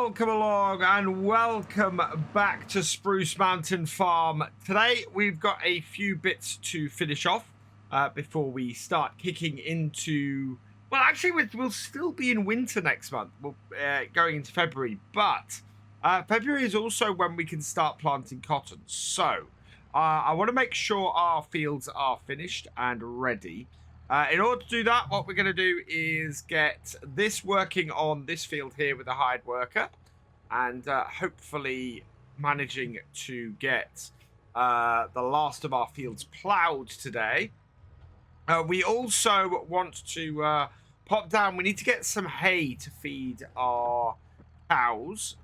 Welcome along and welcome back to Spruce Mountain Farm. Today we've got a few bits to finish off before we start kicking into... Well, actually we'll still be in winter next month. We'll going into February, but February is also when we can start planting cotton. So I want to make sure our fields are finished and ready. In order to do that, what we're going to do is get this working on this field here with a hired worker, and hopefully managing to get the last of our fields ploughed today. We also want to pop down. We need to get some hay to feed our cows.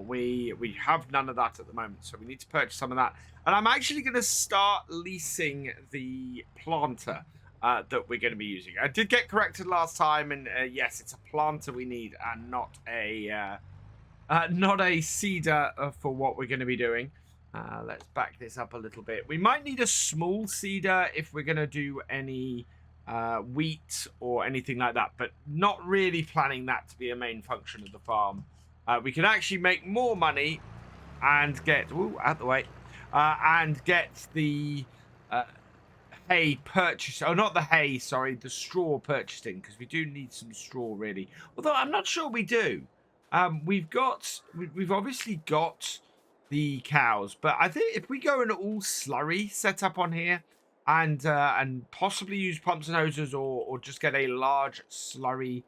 We have none of that at the moment, so we need to purchase some of that. And I'm actually going to start leasing the planter that we're going to be using. I did get corrected last time, and yes, it's a planter we need, and not a seeder for what we're going to be doing. Let's back this up a little bit. We might need a small seeder if we're going to do any wheat or anything like that, but not really planning that to be a main function of the farm. We can actually make more money and get out the way and get the hay purchased. Oh, not the hay, sorry, the straw purchased in, because we do need some straw, really. Although I'm not sure we do. We've obviously got the cows, but I think if we go an all slurry setup on here and possibly use pumps and hoses or just get a large slurry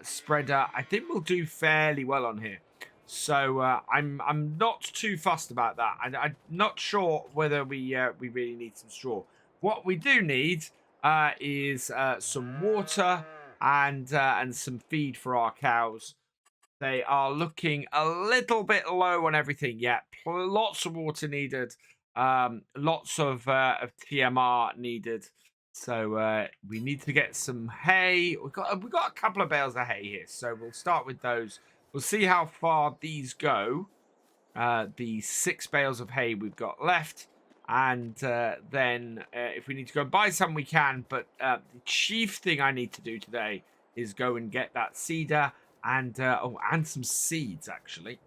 spreader, I think we'll do fairly well on here. So I'm not too fussed about that. I'm not sure whether we really need some straw. What we do need is some water and some feed for our cows. They are looking a little bit low on everything yet. Lots of water needed. Lots of TMR needed. So we need to get some hay. We've got a couple of bales of hay here, so we'll start with those. We'll see how far these go. The 6 bales of hay we've got left. And then if we need to go and buy some, we can. But the chief thing I need to do today is go and get that seeder and some seeds, actually.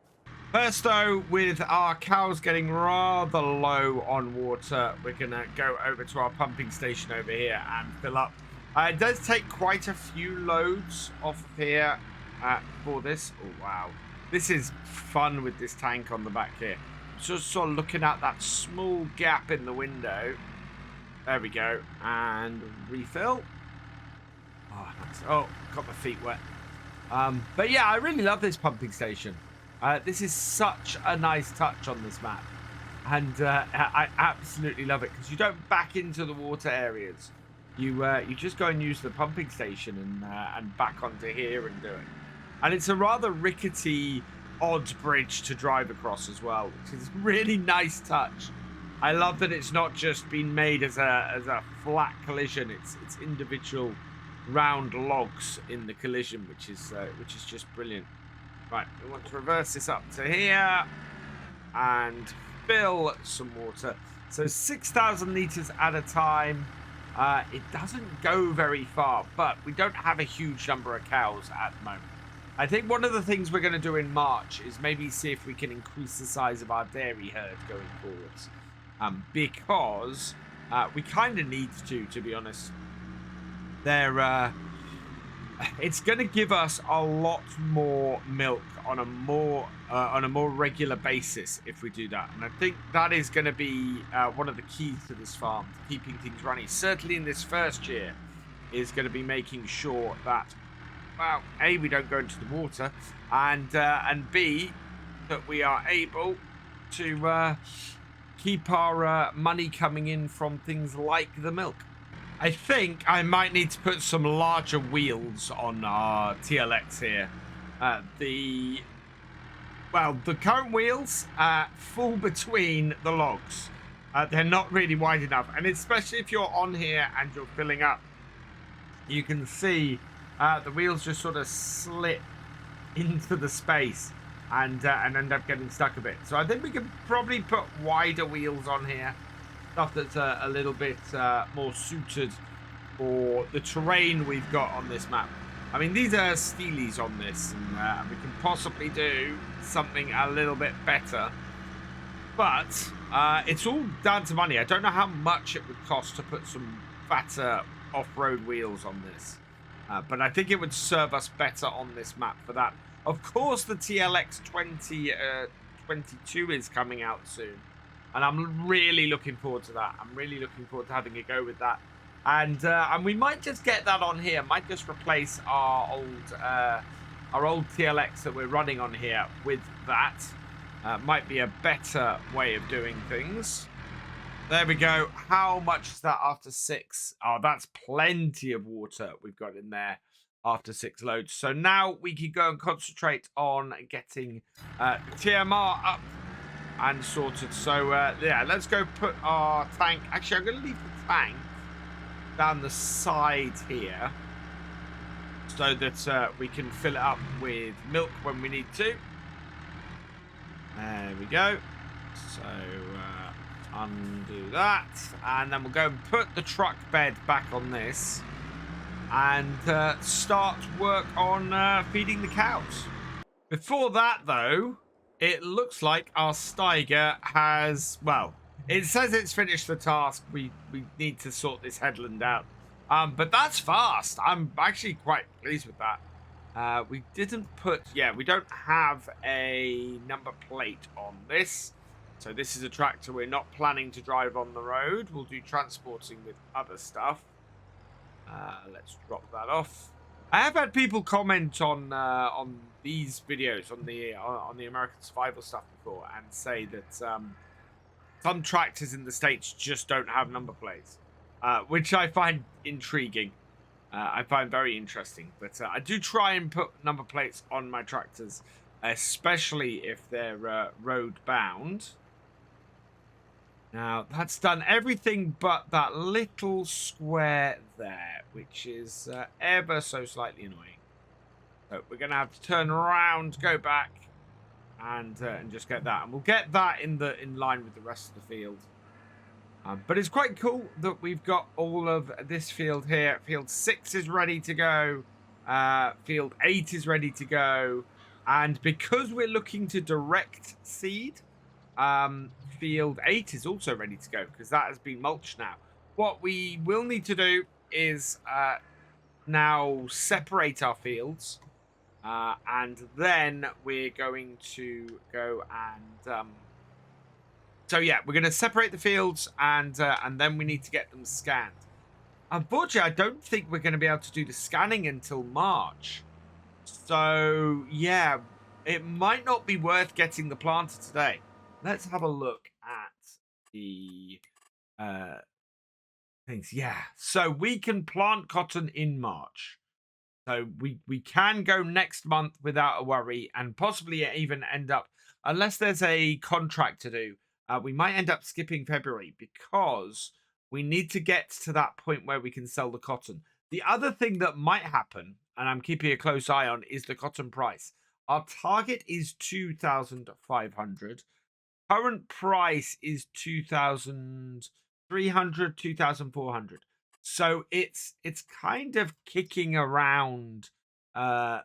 First, though, with our cows getting rather low on water, we're going to go over to our pumping station over here and fill up. It does take quite a few loads off of here for this. Oh, wow. This is fun with this tank on the back here. Just sort of looking at that small gap in the window. There we go. And refill. Oh, nice. Oh, got my feet wet. But yeah, I really love this pumping station. This is such a nice touch on this map. And I absolutely love it because you don't back into the water areas. You just go and use the pumping station and back onto here and do it. And it's a rather rickety, odd bridge to drive across as well, which is a really nice touch. I love that it's not just been made as a flat collision. It's individual round logs in the collision, which is just brilliant. Right, we want to reverse this up to here and fill some water. So 6,000 litres at a time. It doesn't go very far, but we don't have a huge number of cows at the moment. I think one of the things we're going to do in March is maybe see if we can increase the size of our dairy herd going forwards. Because we kind of need to be honest. It's going to give us a lot more milk on a more regular basis if we do that. And I think that is going to be one of the keys to this farm, to keeping things running. Certainly in this first year, is going to be making sure that, well, A, we don't go into the water, and B, that we are able to keep our money coming in from things like the milk. I think I might need to put some larger wheels on our TLX here. The current wheels fall between the logs. They're not really wide enough, and especially if you're on here and you're filling up, you can see the wheels just sort of slip into the space and end up getting stuck a bit. So I think we could probably put wider wheels on here. Stuff that's a little bit more suited for the terrain we've got on this map. I mean, these are steelies on this, and we can possibly do something a little bit better. But it's all down to money. I don't know how much it would cost to put some fatter off-road wheels on this. But I think it would serve us better on this map for that. Of course, the TLX 2022 is coming out soon. And I'm really looking forward to that. I'm really looking forward to having a go with that. And we might just get that on here. Might just replace our old TLX that we're running on here with that. Might be a better way of doing things. There we go. How much is that after 6? Oh, that's plenty of water we've got in there after 6 loads. So now we can go and concentrate on getting TMR up and sorted. So, yeah, let's go put our tank. Actually, I'm going to leave the tank down the side here so that we can fill it up with milk when we need to. There we go. So undo that, and then we'll go and put the truck bed back on this and start work on feeding the cows. Before that, though, it looks like our Steiger has, well, it says it's finished the task. We need to sort this headland out. But that's fast. I'm actually quite pleased with that. We didn't put, yeah, we don't have a number plate on this. So this is a tractor we're not planning to drive on the road. We'll do transporting with other stuff. Let's drop that off. I have had people comment on these videos, on the American Survival stuff before, and say that some tractors in the States just don't have number plates, which I find intriguing. I find very interesting, but I do try and put number plates on my tractors, especially if they're road bound. Now, that's done everything but that little square there, which is ever so slightly annoying. So we're going to have to turn around, go back, and just get that. And we'll get that in line with the rest of the field. But it's quite cool that we've got all of this field here. Field 6 is ready to go. Field 8 is ready to go. And because we're looking to direct seed, Field 8 is also ready to go because that has been mulched now. What we will need to do is now separate our fields. And then we're going to go and... So yeah, we're going to separate the fields and then we need to get them scanned. Unfortunately, I don't think we're going to be able to do the scanning until March. So yeah, it might not be worth getting the planter today. Let's have a look at the things. Yeah, so we can plant cotton in March. So we can go next month without a worry and possibly even end up, unless there's a contract to do, we might end up skipping February because we need to get to that point where we can sell the cotton. The other thing that might happen, and I'm keeping a close eye on, is the cotton price. Our target is 2,500. Current price is 2,300, 2,400. So it's kind of kicking around. Well,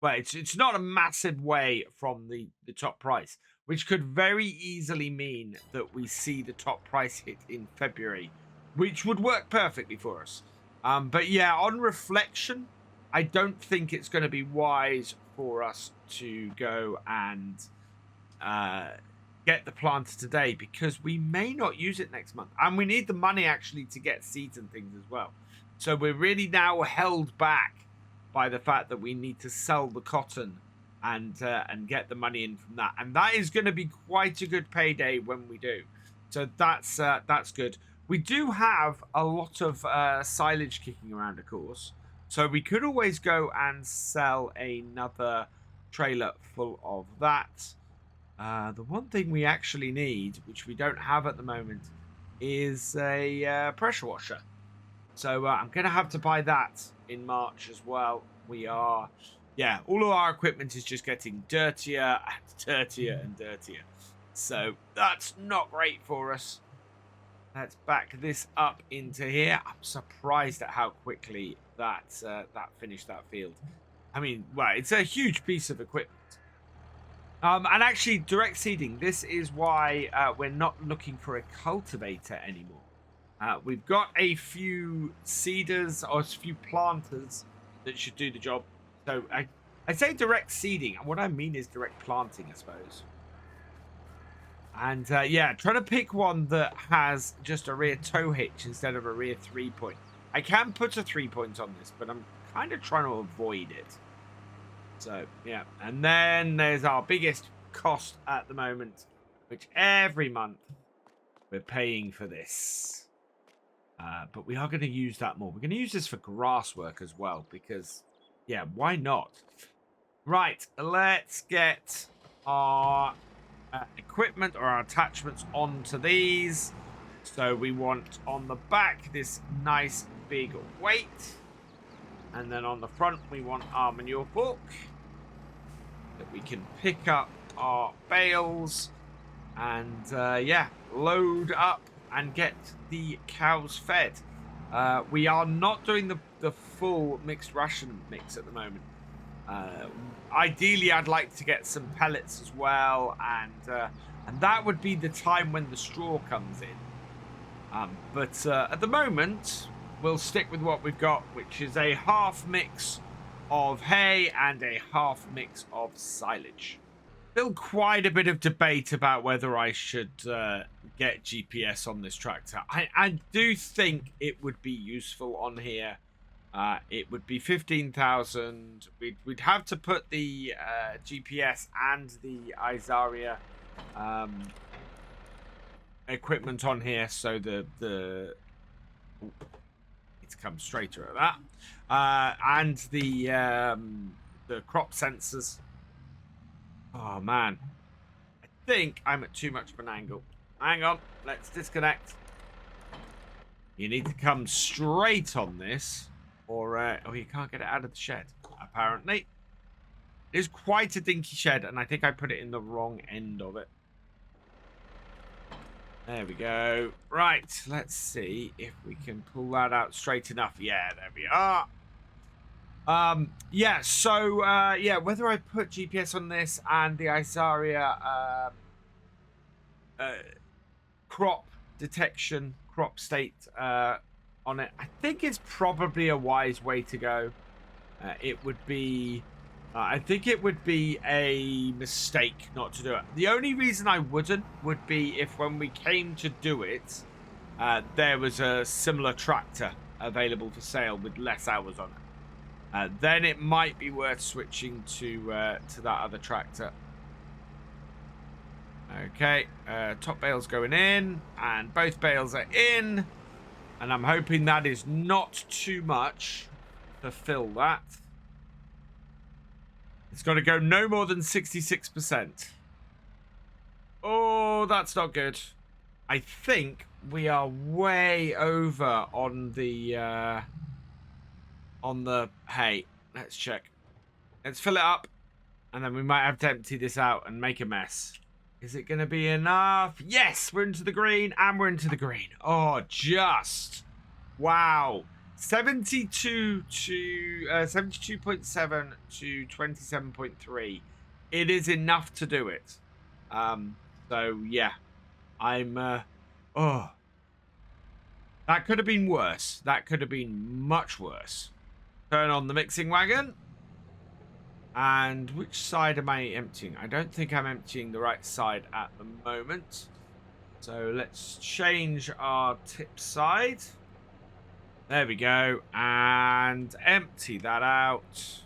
it's not a massive way from the top price, which could very easily mean that we see the top price hit in February, which would work perfectly for us. But yeah, on reflection, I don't think it's going to be wise for us to go and get the planter today because we may not use it next month. And we need the money actually to get seeds and things as well. So we're really now held back by the fact that we need to sell the cotton and get the money in from that. And that is going to be quite a good payday when we do. So that's good. We do have a lot of silage kicking around, of course. So we could always go and sell another trailer full of that. The one thing we actually need, which we don't have at the moment, is a pressure washer. So I'm going to have to buy that in March as well. We are, yeah, all of our equipment is just getting dirtier and dirtier and dirtier. So that's not great for us. Let's back this up into here. I'm surprised at how quickly that finished that field. I mean, well, it's a huge piece of equipment. And actually, direct seeding. This is why we're not looking for a cultivator anymore. We've got a few seeders or a few planters that should do the job. So I say direct seeding. And what I mean is direct planting, I suppose. And yeah, trying to pick one that has just a rear toe hitch instead of a rear 3-point. I can put a 3-point on this, but I'm kind of trying to avoid it. So, yeah. And then there's our biggest cost at the moment, which every month we're paying for this. But we are going to use that more. We're going to use this for grass work as well, because, yeah, why not? Right, let's get our equipment or our attachments onto these. So we want on the back this nice big weight. And then on the front, we want our manure fork that we can pick up our bales and, yeah, load up and get the cows fed. We are not doing the full mixed ration mix at the moment. Ideally, I'd like to get some pellets as well, and that would be the time when the straw comes in. But at the moment, we'll stick with what we've got, which is a half mix of hay and a half mix of silage. Still quite a bit of debate about whether I should get GPS on this tractor. I do think it would be useful on here. It would be 15,000. We'd have to put the GPS and the Isaria equipment on here, so it's come straighter at that, and the crop sensors. Oh man, I think I'm at too much of an angle. Hang on, let's disconnect. You need to come straight on this, or you can't get it out of the shed, apparently. It is quite a dinky shed, and I think I put it in the wrong end of it. There we go. Right, let's see if we can pull that out straight enough. Yeah, there we are. Yeah, so, yeah, whether I put GPS on this and the Isaria crop detection, crop state on it, I think it's probably a wise way to go. It would be, I think it would be a mistake not to do it. The only reason I wouldn't would be if when we came to do it, there was a similar tractor available for sale with less hours on it. Then it might be worth switching to that other tractor. Okay, top bale's going in, and both bales are in. And I'm hoping that is not too much to fill that. It's got to go no more than 66%. Oh, that's not good. I think we are way over on the hay. Let's check. Let's fill it up, and then we might have to empty this out and make a mess. Is it going to be enough? Yes, we're into the green, and we're into the green. Oh, just wow. 72 to 72.7 to 27.3. It is enough to do it. So yeah, I'm oh, that could have been worse. That could have been much worse. Turn on the mixing wagon. And which side am I emptying? I don't think I'm emptying the right side at the moment. So let's change our tip side. There we go. And empty that out.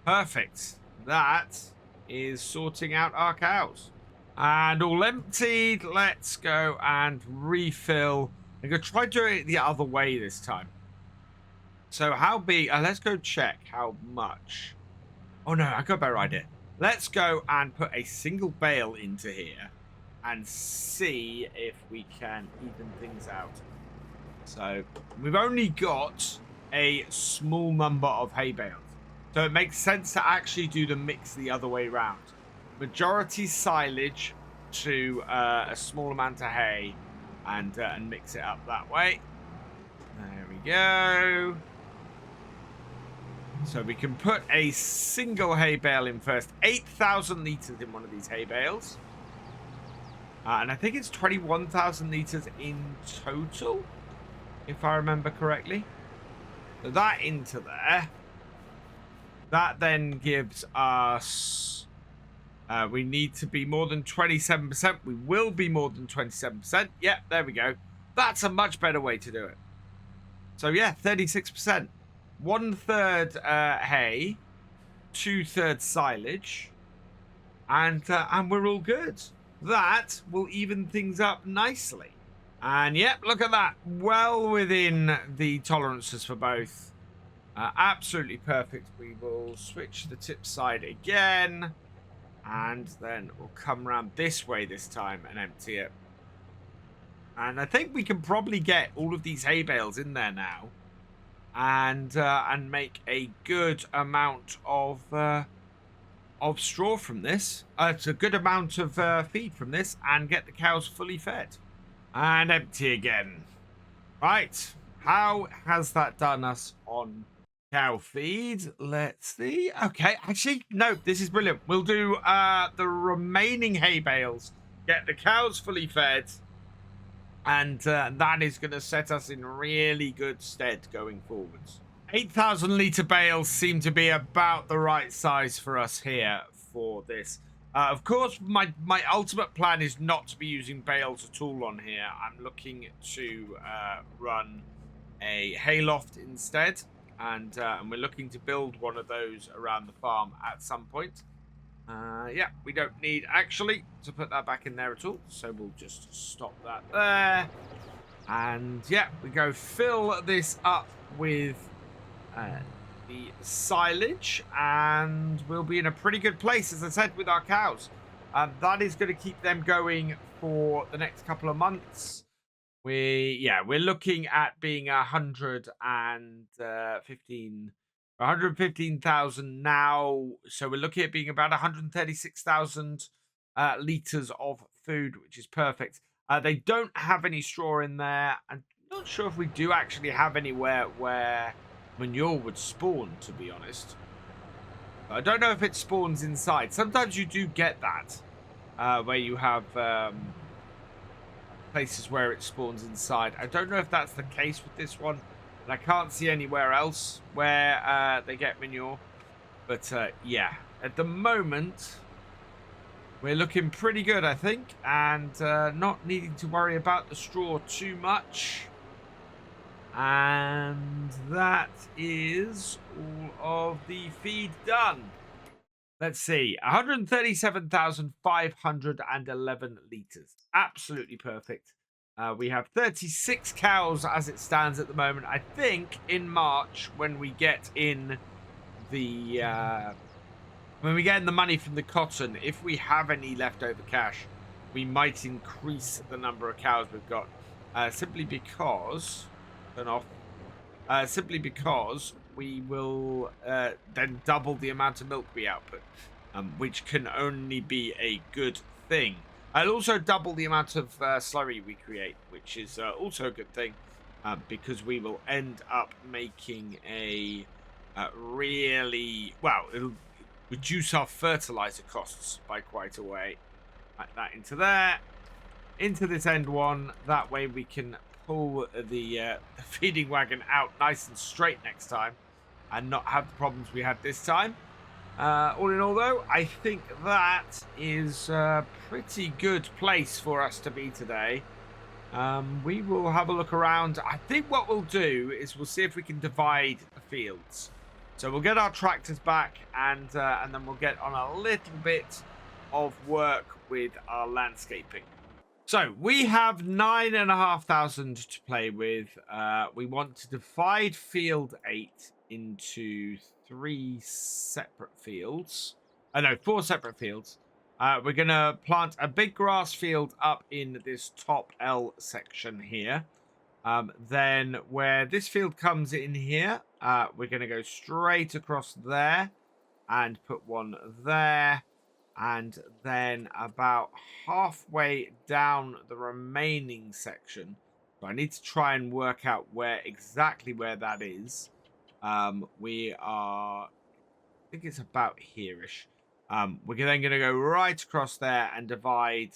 Perfect. That is sorting out our cows. And all emptied. Let's go and refill. I'm going to try doing it the other way this time. So how big? Let's go check how much. Oh no, I got a better idea. Let's go and put a single bale into here and see if we can even things out. So we've only got a small number of hay bales. So it makes sense to actually do the mix the other way around. Majority silage to a small amount of hay. and mix it up that way. There we go. So we can put a single hay bale in first. 8,000 litres in one of these hay bales. And I think it's 21,000 litres in total, if I remember correctly. So that into there. That then gives us... we need to be more than 27%. We will be more than 27%. Yep, there we go. That's a much better way to do it. So yeah, 36%. 1/3 hay, 2/3 silage, and we're all good. That will even things up nicely. And yep, look at that. Well within the tolerances for both. Absolutely perfect. We will switch the tip side again. And then we'll come around this way this time and empty it. And I think we can probably get all of these hay bales in there now. And make a good amount of straw from this. It's a good amount of feed from this, and get the cows fully fed. And empty again. Right. How has that done us on cow feed? Let's see. Okay, actually, no, this is brilliant. We'll do the remaining hay bales. Get the cows fully fed. And that is going to set us in really good stead going forwards. 8,000 litre bales seem to be about the right size for us here for this. Of course, my ultimate plan is not to be using bales at all on here. I'm looking to run a hayloft instead. And we're looking to build one of those around the farm at some point. Yeah, we don't need actually to put that back in there at all, so we'll just stop that there. And yeah, we go fill this up with the silage, and we'll be in a pretty good place, as I said, with our cows. That is going to keep them going for the next couple of months. We're looking at being 115,000 now, so we're looking at being about 136,000 litres of food, which is perfect. They don't have any straw in there. I'm not sure if we do actually have anywhere where manure would spawn, to be honest. I don't know if it spawns inside. Sometimes you do get that, where you have places where it spawns inside. I don't know if that's the case with this one. And I can't see anywhere else where they get manure. But yeah, at the moment, we're looking pretty good, I think. And not needing to worry about the straw too much. And that is all of the feed done. Let's see, 137,511 litres. Absolutely perfect. We have 36 cows as it stands at the moment. I think in March, when we get in the money from the cotton, if we have any leftover cash, we might increase the number of cows we've got. Simply because we will then double the amount of milk we output, which can only be a good thing. I'll also double the amount of slurry we create, which is also a good thing, because we will end up making a really... Well, it'll reduce our fertilizer costs by quite a way. Like that into there. Into this end one. That way we can pull the feeding wagon out nice and straight next time and not have the problems we had this time. All in all, though, I think that is a pretty good place for us to be today. We will have a look around. I think what we'll do is we'll see if we can divide the fields. So we'll get our tractors back, and then we'll get on a little bit of work with our landscaping. So we have 9,500 to play with. We want to divide field 8 into 4 separate fields. We're going to plant a big grass field up in this top L section here. Then where this field comes in here, we're going to go straight across there and put one there. And then about halfway down the remaining section, so I need to try and work out exactly where that is. We are, I think it's about here-ish. We're then going to go right across there and divide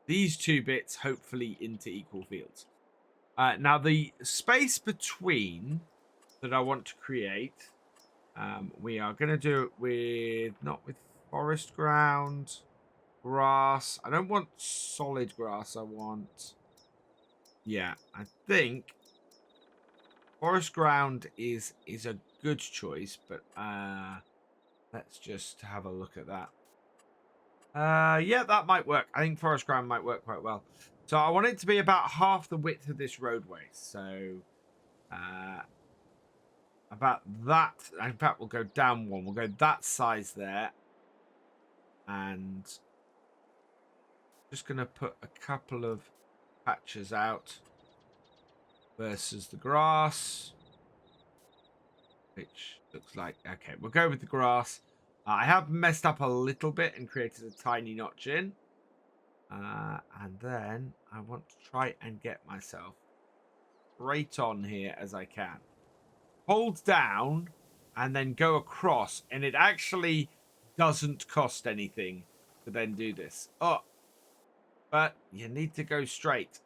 these two bits, hopefully, into equal fields. Now, the space between that I want to create, we are going to do it with, not with forest ground, grass. I don't want solid grass. I want, yeah, I think forest ground is a good choice, but let's just have a look at that. Yeah, that might work. I think forest ground might work quite well. So I want it to be about half the width of this roadway. So about that. In fact, we'll go down one. We'll go that size there. And just going to put a couple of patches out versus the grass, which looks like, okay, we'll go with the grass. I have messed up a little bit and created a tiny notch in. And then I want to try and get myself right on here as I can. Hold down and then go across, and it actually doesn't cost anything to then do this. Oh, but you need to go straight.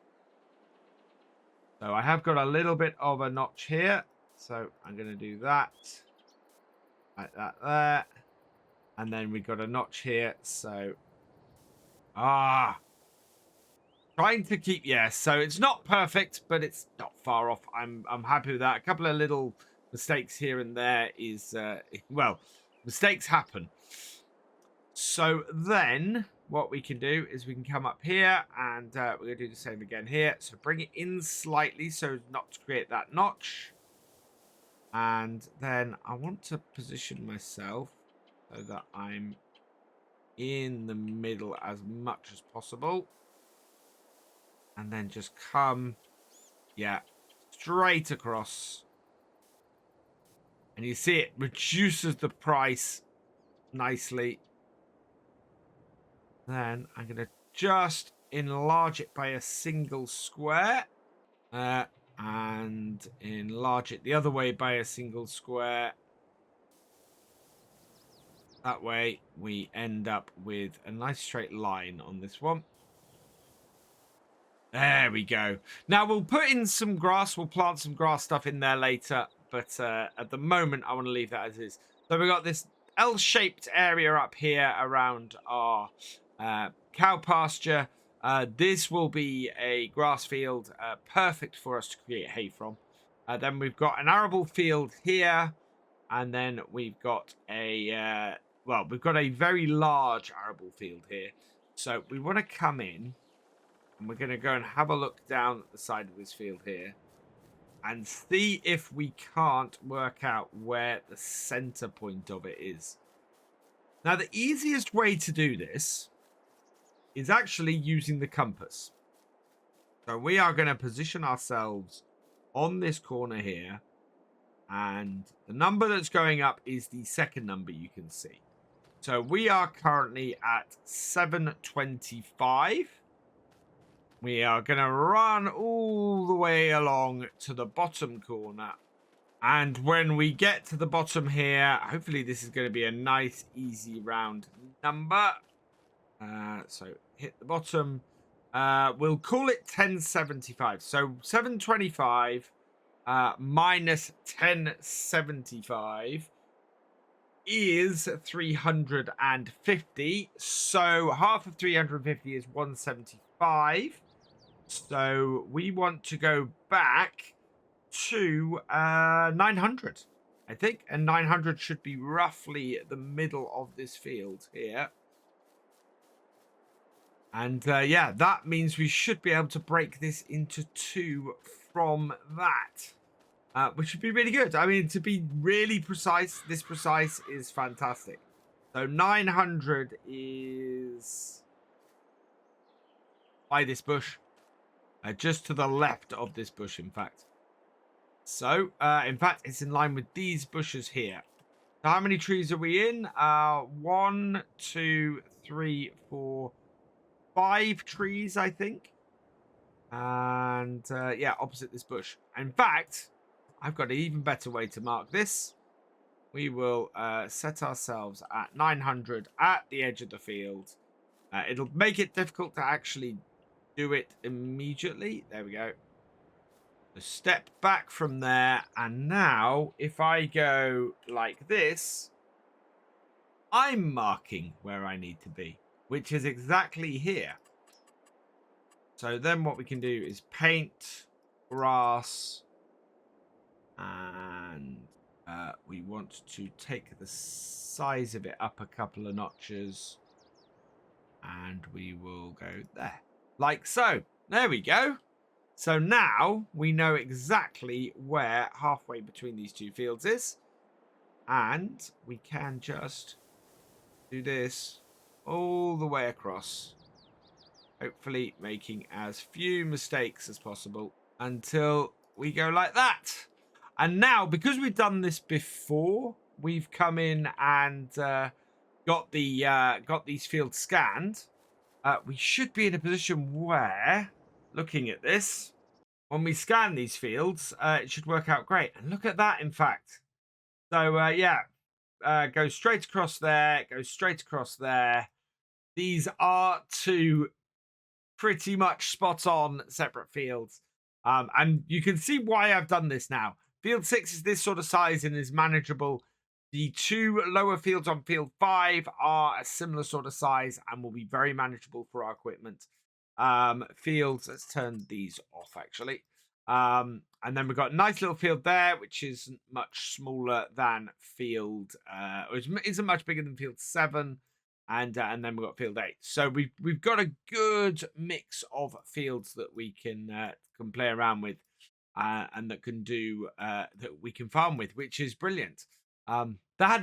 So I have got a little bit of a notch here. So I'm going to do that. Like that there. And then we've got a notch here. So, trying to keep, yeah. So it's not perfect, but it's not far off. I'm happy with that. A couple of little mistakes here and there is, well, mistakes happen. So then what we can do is we can come up here and we're going to do the same again here. So bring it in slightly so not to create that notch. And then I want to position myself so that I'm in the middle as much as possible. And then just come, yeah, straight across. And you see it reduces the price nicely. Then I'm going to just enlarge it by a single square. And enlarge it the other way by a single square. That way we end up with a nice straight line on this one. There we go. Now we'll put in some grass. We'll plant some grass stuff in there later. But at the moment, I want to leave that as is. So we've got this L-shaped area up here around our cow pasture. This will be a grass field, perfect for us to create hay from. Then we've got an arable field here. And then we've got a, well, we've got a very large arable field here. So we want to come in. And we're going to go and have a look down at the side of this field here. And see if we can't work out where the center point of it is. Now, the easiest way to do this is actually using the compass. So we are going to position ourselves on this corner here. And the number that's going up is the second number you can see. So we are currently at 725. We are going to run all the way along to the bottom corner. And when we get to the bottom here, hopefully this is going to be a nice, easy, round number. So hit the bottom. We'll call it 1075. So 725 minus 1075 is 350. So half of 350 is 175. So we want to go back to 900, I think. And 900 should be roughly the middle of this field here. And yeah, that means we should be able to break this into two from that. Which would be really good. I mean, to be really precise, this precise is fantastic. So 900 is by this bush. Just to the left of this bush, in fact. So, in fact, it's in line with these bushes here. So how many trees are we in? 1, 2, 3, 4, 5 trees, I think. And yeah, opposite this bush. In fact, I've got an even better way to mark this. We will set ourselves at 900 at the edge of the field. It'll make it difficult to actually do it immediately. There we go. So step back from there. And now, if I go like this, I'm marking where I need to be, which is exactly here. So then what we can do is paint grass, and we want to take the size of it up a couple of notches, and we will go there, like so. There we go. So now we know exactly where halfway between these two fields is, and we can just do this all the way across, hopefully making as few mistakes as possible until we go like that. And now, because we've done this before, we've come in and got these fields scanned. We should be in a position where, looking at this, when we scan these fields, it should work out great. And look at that, in fact. So yeah, go straight across there, go straight across there. These are two pretty much spot on separate fields. And you can see why I've done this now. Field 6 is this sort of size and is manageable. The two lower fields on field 5 are a similar sort of size and will be very manageable for our equipment. Fields, let's turn these off actually. And then we've got a nice little field there, which is much smaller than field, or isn't much bigger than field 7. And then we've got field 8. So we've got a good mix of fields that we can play around with, and that can do that we can farm with, which is brilliant. That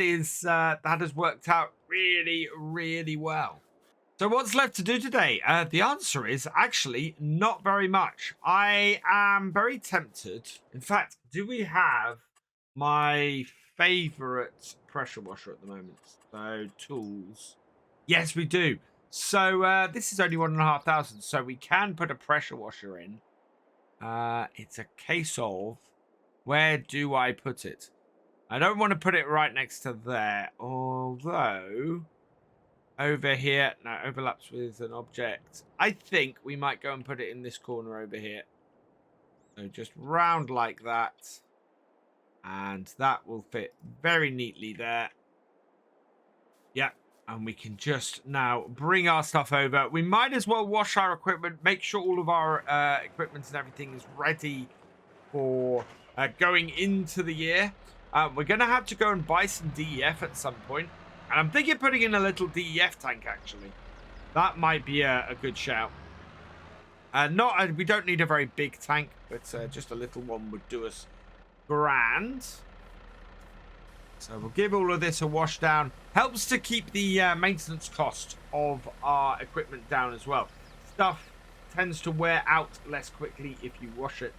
has worked out really, really well. So what's left to do today? The answer is actually not very much. I am very tempted. In fact, do we have my favorite pressure washer at the moment? So tools. Yes, we do. So this is only 1,500. So we can put a pressure washer in. It's a case of, where do I put it? I don't want to put it right next to there, although over here, no, overlaps with an object. I think we might go and put it in this corner over here. So just round like that, and that will fit very neatly there. Yeah, and we can just now bring our stuff over. We might as well wash our equipment, make sure all of our equipment and everything is ready for going into the year. We're going to have to go and buy some DEF at some point. And I'm thinking of putting in a little DEF tank, actually. That might be a good shout. We don't need a very big tank, but just a little one would do us grand. So we'll give all of this a wash down. Helps to keep the maintenance cost of our equipment down as well. Stuff tends to wear out less quickly if you wash it.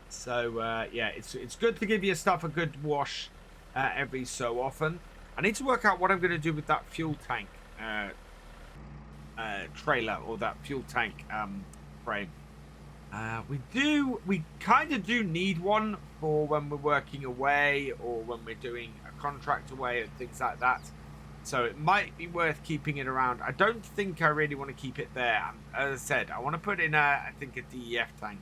So yeah, it's good to give your stuff a good wash every so often. I need to work out what I'm going to do with that fuel tank trailer, or that fuel tank frame. We kind of do need one for when we're working away or when we're doing a contract away and things like that. So it might be worth keeping it around. I don't think I really want to keep it there. As I said, I want to put in I think a DEF tank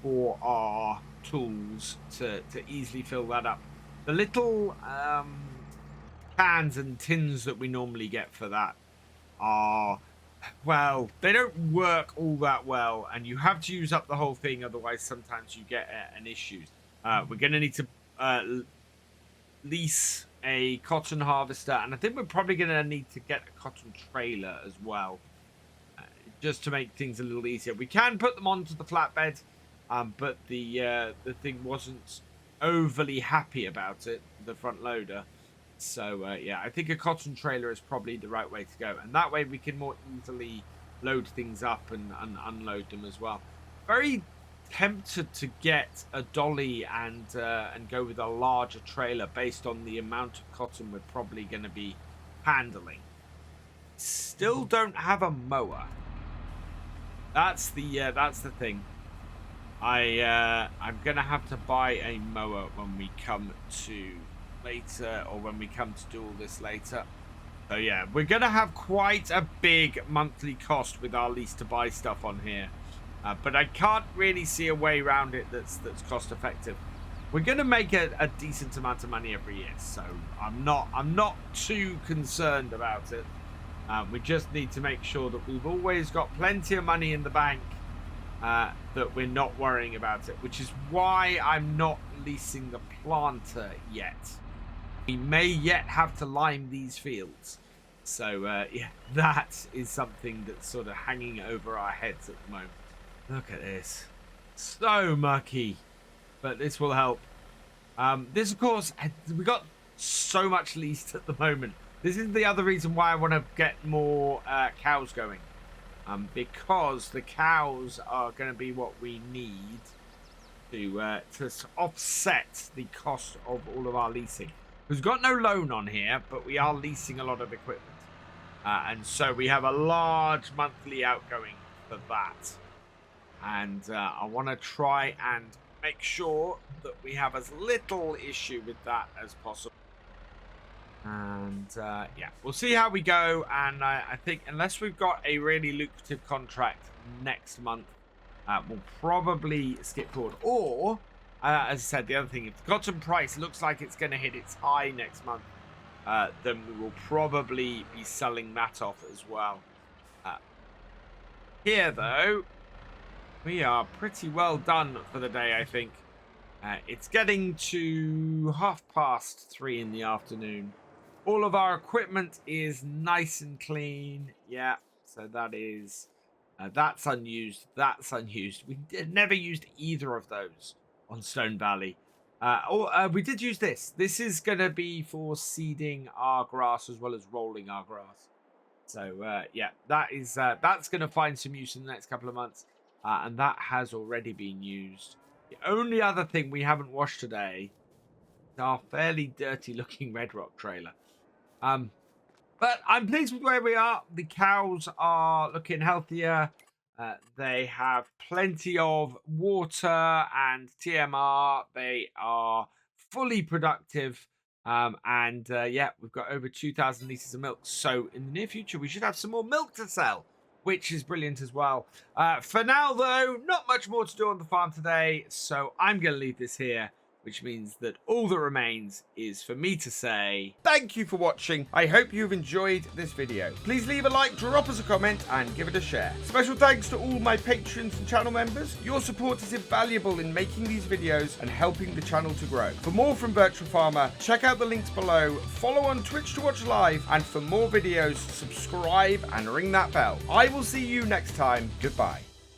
for our tools to easily fill that up. The little cans and tins that we normally get for that are, well, they don't work all that well, and you have to use up the whole thing, otherwise sometimes you get an issue. We're going to need to lease a cotton harvester, and I think we're probably going to need to get a cotton trailer as well, just to make things a little easier. We can put them onto the flatbed, but the thing wasn't overly happy about it, the front loader. So yeah, I think a cotton trailer is probably the right way to go, and that way we can more easily load things up and unload them as well. Very tempted to get a dolly and go with a larger trailer based on the amount of cotton we're probably going to be handling. still don't have a mower. That's the thing. I'm gonna have to buy a mower when we come to later, or when we come to do all this later. So yeah, we're gonna have quite a big monthly cost with our lease to buy stuff on here, but I can't really see a way around it that's cost effective. We're gonna make a decent amount of money every year, so I'm not too concerned about it. We just need to make sure that we've always got plenty of money in the bank, that we're not worrying about it, which is why I'm not leasing the planter yet. We may yet have to lime these fields. So, yeah, that is something that's sort of hanging over our heads at the moment. Look at this. So mucky. But this will help. This, of course, we got so much leased at the moment. This is the other reason why I want to get more cows going. Because the cows are going to be what we need to offset the cost of all of our leasing. We've got no loan on here, but we are leasing a lot of equipment. And so we have a large monthly outgoing for that. And I want to try and make sure that we have as little issue with that as possible. And yeah, we'll see how we go. And I think unless we've got a really lucrative contract next month, we'll probably skip forward. Or, as I said, the other thing, if the cotton price looks like it's going to hit its high next month, then we will probably be selling that off as well. Here, though, we are pretty well done for the day, I think. It's getting to 3:30 in the afternoon. All of our equipment is nice and clean. Yeah, so that is... that's unused. That's unused. We never used either of those on Stone Valley. We did use this. This is going to be for seeding our grass as well as rolling our grass. So, yeah, that's going to find some use in the next couple of months. And that has already been used. The only other thing we haven't washed today is our fairly dirty-looking Red Rock trailer. But I'm pleased with where we are. The cows are looking healthier. They have plenty of water and TMR. They are fully productive. Yeah, we've got over 2,000 litres of milk. So in the near future, we should have some more milk to sell, which is brilliant as well. For now, though, not much more to do on the farm today. So I'm going to leave this here, which means that all that remains is for me to say thank you for watching. I hope you've enjoyed this video. Please leave a like, drop us a comment, and give it a share. Special thanks to all my patrons and channel members. Your support is invaluable in making these videos and helping the channel to grow. For more from Virtual Farmer, check out the links below, follow on Twitch to watch live, and for more videos, subscribe and ring that bell. I will see you next time. Goodbye.